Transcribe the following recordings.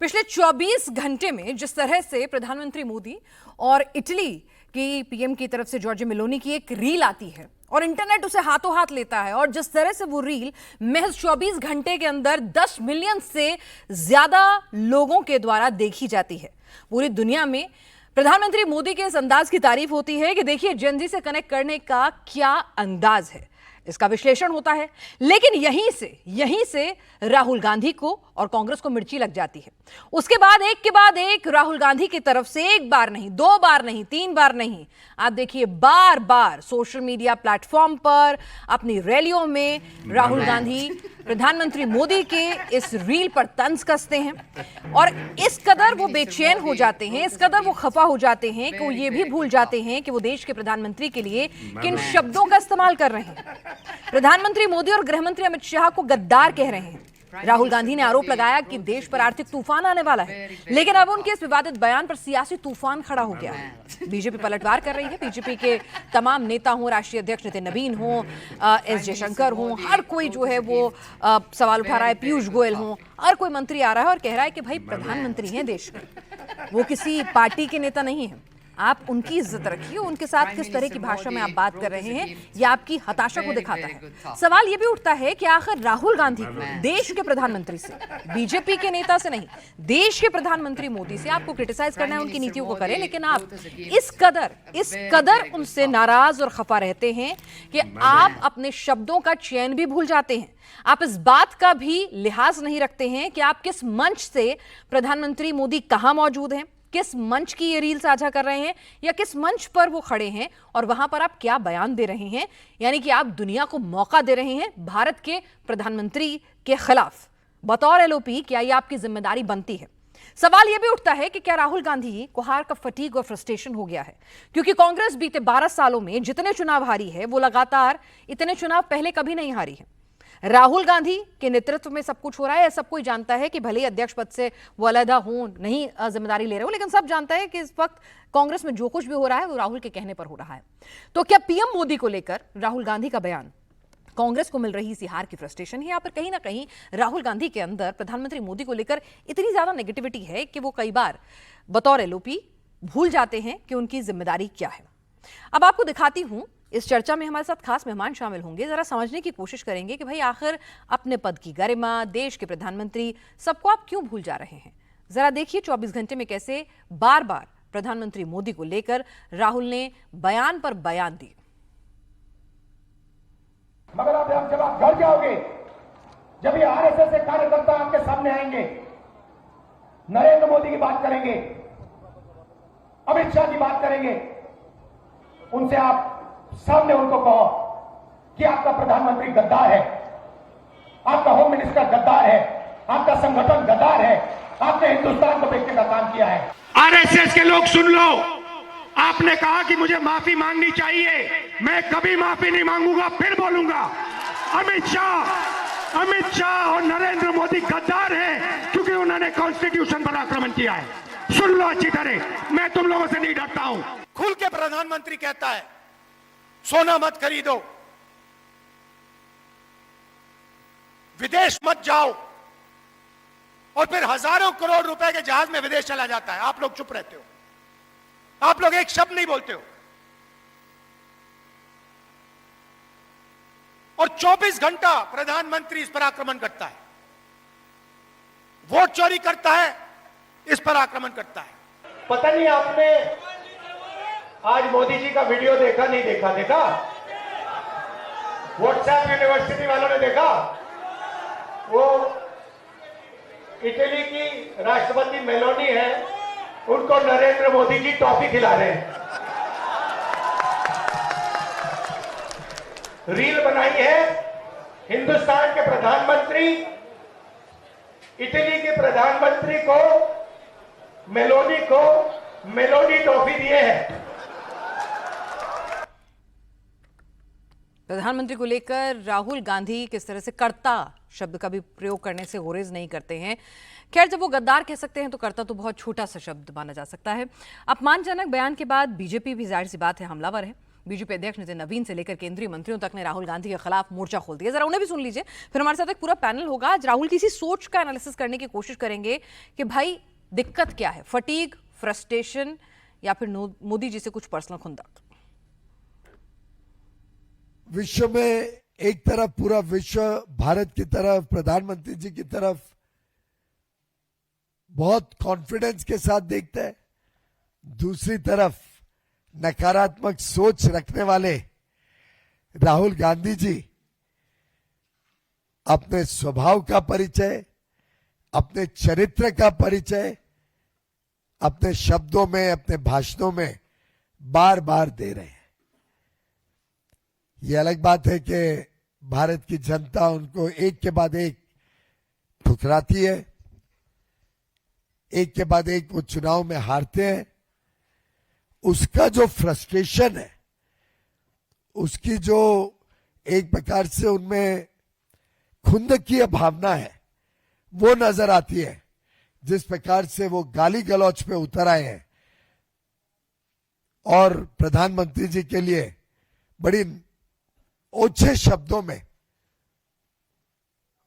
पिछले 24 घंटे में जिस तरह से प्रधानमंत्री मोदी और इटली की पीएम की तरफ से जॉर्जिया मेलोनी की एक रील आती है और इंटरनेट उसे हाथों हाथ लेता है, और जिस तरह से वो रील महज 24 घंटे के अंदर 10 मिलियन से ज्यादा लोगों के द्वारा देखी जाती है। पूरी दुनिया में प्रधानमंत्री मोदी के इस अंदाज की तारीफ होती है कि देखिए जेनजी से कनेक्ट करने का क्या अंदाज है, इसका विश्लेषण होता है। लेकिन यहीं से राहुल गांधी को और कांग्रेस को मिर्ची लग जाती है। उसके बाद एक के बाद एक राहुल गांधी की तरफ से एक बार नहीं, दो बार नहीं, तीन बार नहीं, आप देखिए बार बार सोशल मीडिया प्लेटफॉर्म पर अपनी रैलियों में राहुल गांधी प्रधानमंत्री मोदी के इस रील पर तंज कसते हैं और इस कदर वो बेचैन हो जाते हैं, इस कदर वो खफा हो जाते हैं कि वो ये भी भूल जाते हैं कि वो देश के प्रधानमंत्री के लिए किन शब्दों का इस्तेमाल कर रहे हैं। प्रधानमंत्री मोदी और गृहमंत्री अमित शाह को गद्दार कह रहे हैं। राहुल गांधी ने आरोप लगाया कि देश पर आर्थिक तूफान आने वाला है, लेकिन अब उनके इस विवादित बयान पर सियासी तूफान खड़ा हो गया है। बीजेपी पलटवार कर रही है। बीजेपी के तमाम नेता हों, राष्ट्रीय अध्यक्ष नितिन नवीन हों, एस जयशंकर हों, हर कोई जो है वो सवाल उठा रहा है। पीयूष गोयल हों, हर कोई मंत्री आ रहा है और कह रहा है कि भाई प्रधानमंत्री हैं देश के, वो किसी पार्टी के नेता नहीं है। आप उनकी इज्जत रखिए। उनके साथ किस तरह की भाषा में आप बात कर रहे हैं, यह आपकी हताशा को दिखाता है। सवाल यह भी उठता है कि आखिर राहुल गांधी को देश के प्रधानमंत्री से, बीजेपी के नेता से नहीं, देश के प्रधानमंत्री मोदी से आपको क्रिटिसाइज करना है, उनकी नीतियों को करें, लेकिन आप इस कदर उनसे नाराज और खफा रहते हैं कि आप अपने शब्दों का चयन भी भूल जाते हैं। आप इस बात का भी लिहाज नहीं रखते हैं कि आप किस मंच से प्रधानमंत्री मोदी कहां मौजूद हैं, किस मंच की ये रील साझा कर रहे हैं, या किस मंच पर वो खड़े हैं और वहां पर आप क्या बयान दे रहे हैं। यानी कि आप दुनिया को मौका दे रहे हैं भारत के प्रधानमंत्री के खिलाफ। बतौर एलओपी क्या ये आपकी जिम्मेदारी बनती है? सवाल यह भी उठता है कि क्या राहुल गांधी को हार का फटीग और फ्रस्ट्रेशन हो गया है, क्योंकि कांग्रेस बीते 12 सालों में जितने चुनाव हारी है वो लगातार इतने चुनाव पहले कभी नहीं हारी है। राहुल गांधी के नेतृत्व में सब कुछ हो रहा है। सब कोई जानता है कि भले ही अध्यक्ष पद से वो अलहदा हों, नहीं जिम्मेदारी ले रहे हो, लेकिन सब जानता है कि इस वक्त कांग्रेस में जो कुछ भी हो रहा है वो राहुल के कहने पर हो रहा है। तो क्या पीएम मोदी को लेकर राहुल गांधी का बयान कांग्रेस को मिल रही इसी हार की फ्रस्ट्रेशन है, या पर कहीं ना कहीं राहुल गांधी के अंदर प्रधानमंत्री मोदी को लेकर इतनी ज्यादा नेगेटिविटी है कि वो कई बार बतौर एलओपी भूल जाते हैं कि उनकी जिम्मेदारी क्या है? अब आपको दिखाती हूं। इस चर्चा में हमारे साथ खास मेहमान शामिल होंगे। जरा समझने की कोशिश करेंगे कि भाई आखिर अपने पद की गरिमा, देश के प्रधानमंत्री, सबको आप क्यों भूल जा रहे हैं। जरा देखिए 24 घंटे में कैसे बार बार प्रधानमंत्री मोदी को लेकर राहुल ने बयान पर बयान दिए। मगर अब जब आप घर जाओगे, जब ये आरएसएस के कार्यकर्ता आपके सामने आएंगे, नरेंद्र मोदी की बात करेंगे, अमित शाह की बात करेंगे, उनसे आप सामने उनको कहो कि आपका प्रधानमंत्री गद्दार है, आपका होम मिनिस्टर गद्दार है, आपका संगठन गद्दार है, आपने हिंदुस्तान को बेचने का काम किया है। आरएसएस के लोग सुन लो, आपने कहा कि मुझे माफी मांगनी चाहिए, मैं कभी माफी नहीं मांगूंगा, फिर बोलूंगा। अमित शाह और नरेंद्र मोदी गद्दार हैं क्योंकि उन्होंने कॉन्स्टिट्यूशन पर आक्रमण किया है। सुन लो अच्छी तरह, मैं तुम लोगों से नहीं डरता हूं। खुल के प्रधानमंत्री कहता है सोना मत खरीदो, विदेश मत जाओ, और फिर हजारों करोड़ रुपए के जहाज में विदेश चला जाता है। आप लोग चुप रहते हो, आप लोग एक शब्द नहीं बोलते हो, और 24 घंटा प्रधानमंत्री इस पर आक्रमण करता है, वोट चोरी करता है, इस पर आक्रमण करता है। पता नहीं आपने आज मोदी जी का वीडियो देखा नहीं देखा? देखा? व्हाट्सएप यूनिवर्सिटी वालों ने देखा? वो इटली की राष्ट्रपति मेलोनी है, उनको नरेंद्र मोदी जी टॉफी खिला रहे हैं। रील बनाई है, हिंदुस्तान के प्रधानमंत्री इटली के प्रधानमंत्री को मेलोनी टॉफी दिए हैं। प्रधानमंत्री को लेकर राहुल गांधी किस तरह से कर्ता शब्द का भी प्रयोग करने से गुरेज नहीं करते हैं। खैर, जब वो गद्दार कह सकते हैं तो कर्ता तो बहुत छोटा सा शब्द माना जा सकता है। अपमानजनक बयान के बाद बीजेपी भी जाहिर सी बात है हमलावर है। बीजेपी अध्यक्ष नितिन नवीन से लेकर केंद्रीय मंत्रियों तक ने राहुल गांधी के खिलाफ मोर्चा खोल दिया। जरा उन्हें भी सुन लीजिए, फिर हमारे साथ एक पूरा पैनल होगा। आज राहुल की इसी सोच का एनालिसिस करने की कोशिश करेंगे कि भाई दिक्कत क्या है, फटीग, फ्रस्ट्रेशन या फिर मोदी जी से कुछ पर्सनल खुंदक। विश्व में एक तरफ पूरा विश्व भारत की तरफ, प्रधानमंत्री जी की तरफ बहुत कॉन्फिडेंस के साथ देखता है, दूसरी तरफ नकारात्मक सोच रखने वाले राहुल गांधी जी अपने स्वभाव का परिचय, अपने चरित्र का परिचय अपने शब्दों में, अपने भाषणों में बार बार दे रहे हैं। ये अलग बात है कि भारत की जनता उनको एक के बाद एक ठुकराती है, एक के बाद एक वो चुनाव में हारते हैं। उसका जो फ्रस्ट्रेशन है, उसकी जो एक प्रकार से उनमें खुंदकीय भावना है, वो नजर आती है। जिस प्रकार से वो गाली गलौच पे उतर आए हैं और प्रधानमंत्री जी के लिए बड़ी ओछे शब्दों में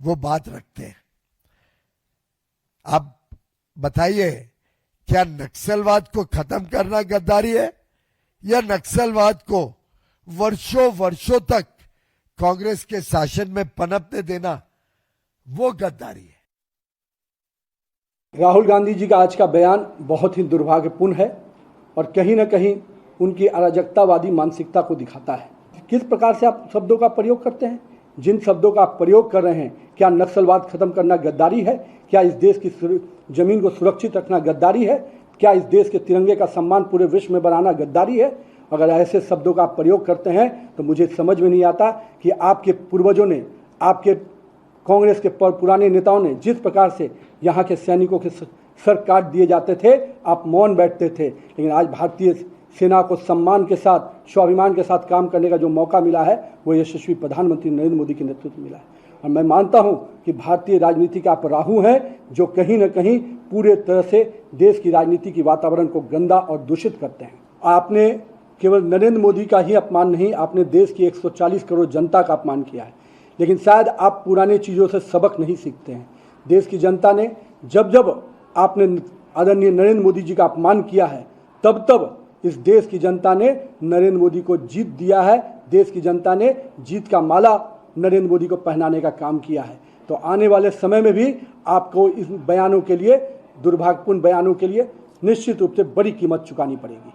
वो बात रखते हैं। अब बताइए, क्या नक्सलवाद को खत्म करना गद्दारी है या नक्सलवाद को वर्षों वर्षों तक कांग्रेस के शासन में पनपने देना वो गद्दारी है? राहुल गांधी जी का आज का बयान बहुत ही दुर्भाग्यपूर्ण है और कहीं ना कहीं उनकी अराजकतावादी मानसिकता को दिखाता है। किस प्रकार से आप शब्दों का प्रयोग करते हैं, जिन शब्दों का आप प्रयोग कर रहे हैं, क्या नक्सलवाद खत्म करना गद्दारी है? क्या इस देश की जमीन को सुरक्षित रखना गद्दारी है? क्या इस देश के तिरंगे का सम्मान पूरे विश्व में बनाना गद्दारी है? अगर ऐसे शब्दों का आप प्रयोग करते हैं तो मुझे समझ में नहीं आता कि आपके पूर्वजों ने, आपके कांग्रेस के पुराने नेताओं ने जिस प्रकार से यहाँ के सैनिकों के सर काट दिए जाते थे, आप मौन बैठते थे। लेकिन आज भारतीय सेना को सम्मान के साथ, स्वाभिमान के साथ काम करने का जो मौका मिला है, वो यशस्वी प्रधानमंत्री नरेंद्र मोदी के नेतृत्व में मिला है। और मैं मानता हूं कि भारतीय राजनीति का आप राहु हैं, जो कहीं न कहीं पूरे तरह से देश की राजनीति की वातावरण को गंदा और दूषित करते हैं। आपने केवल नरेंद्र मोदी का ही अपमान नहीं, आपने देश की 140 करोड़ जनता का अपमान किया है। लेकिन शायद आप पुराने चीज़ों से सबक नहीं सीखते हैं। देश की जनता ने जब जब आपने आदरणीय नरेंद्र मोदी जी का अपमान किया है, तब तब इस देश की जनता ने नरेंद्र मोदी को जीत दिया है। देश की जनता ने जीत का माला नरेंद्र मोदी को पहनाने का काम किया है। तो आने वाले समय में भी आपको इस बयानों के लिए, दुर्भाग्यपूर्ण बयानों के लिए निश्चित रूप से बड़ी कीमत चुकानी पड़ेगी।